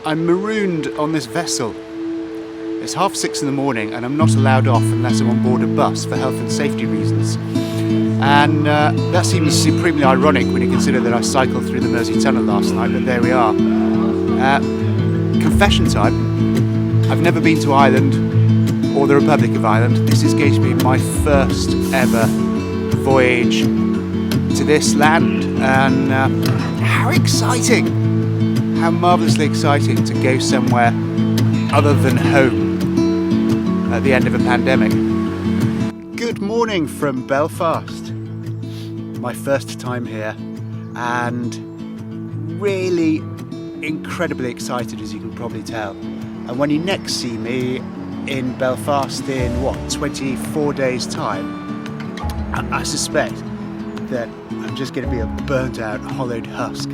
I'm marooned on this vessel. It's 6:30 in the morning and I'm not allowed off unless I'm on board a bus for health and safety reasons. And that seems supremely ironic when you consider that I cycled through the Mersey Tunnel last night, but there we are. Confession time. I've never been to Ireland or the Republic of Ireland. This is going to be my first ever voyage to this land, and how exciting! How marvellously exciting to go somewhere other than home at the end of a pandemic. Good morning from Belfast. My first time here, and really incredibly excited, as you can probably tell. And when you next see me in Belfast in 24 days time, I suspect that I'm just going to be a burnt out, hollowed husk,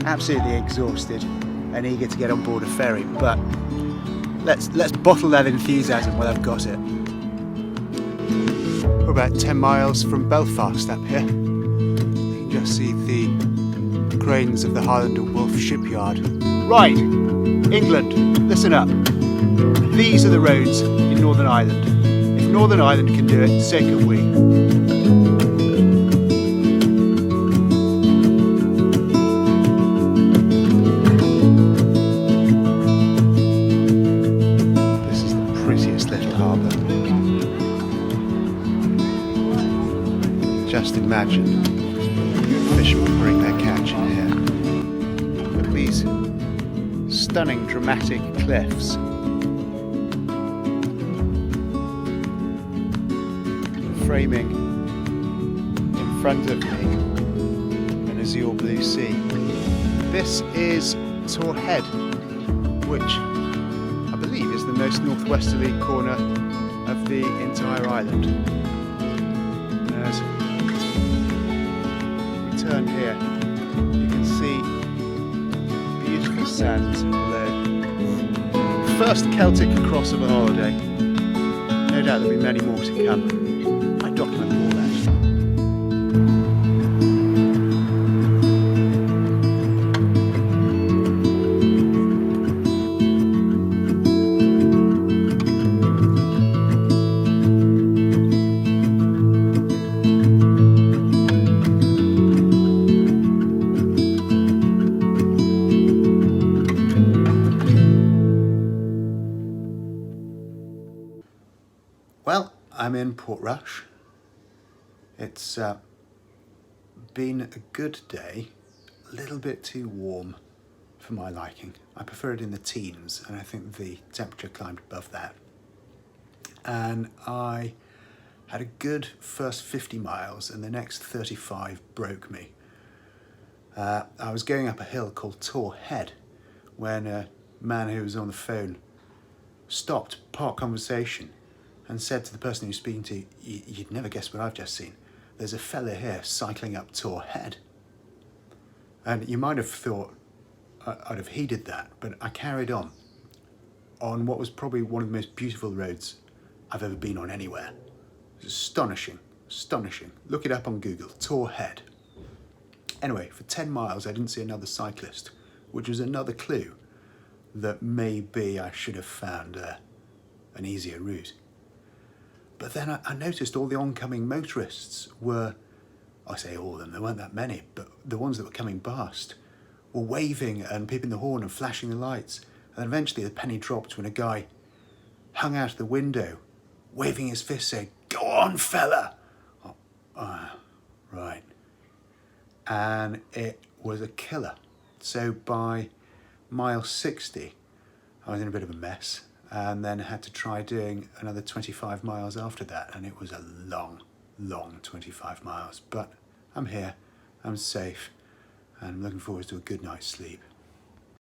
absolutely exhausted and eager to get on board a ferry. But let's bottle that enthusiasm while I've got it. We're about 10 miles from Belfast up here. You can just see the cranes of the Highland and Wolf shipyard. Right, England, listen up. These are the roads in Northern Ireland. If Northern Ireland can do it, so can we. This is the prettiest little harbour. Just imagine fishermen bring their catch in here. Look at these stunning, dramatic cliffs. Framing in front of me an azure blue sea. This is Tor Head, which I believe is the most northwesterly corner of the entire island. As we turn here, you can see beautiful sands below. First Celtic cross of a holiday. No doubt there'll be many more to come. I document them all actually. Well, I'm in Portrush. It's been a good day, a little bit too warm for my liking. I prefer it in the teens, and I think the temperature climbed above that. And I had a good first 50 miles, and the next 35 broke me. I was going up a hill called Tor Head when a man who was on the phone stopped part conversation and said to the person he was speaking to, "You'd never guess what I've just seen. There's a fella here cycling up Tor Head." And you might have thought I'd have heeded that, but I carried on what was probably one of the most beautiful roads I've ever been on anywhere. It was astonishing, astonishing. Look it up on Google, Tor Head. Anyway, for 10 miles I didn't see another cyclist, which was another clue that maybe I should have found an easier route. But then I noticed all the oncoming motorists were, I say all of them, there weren't that many, but the ones that were coming past were waving and peeping the horn and flashing the lights. And then eventually the penny dropped when a guy hung out the window, waving his fist saying, "Go on, fella!" Right. And it was a killer. So by mile 60, I was in a bit of a mess, and then had to try doing another 25 miles after that, and it was a long 25 miles. But I'm here, I'm safe, and I'm looking forward to a good night's sleep.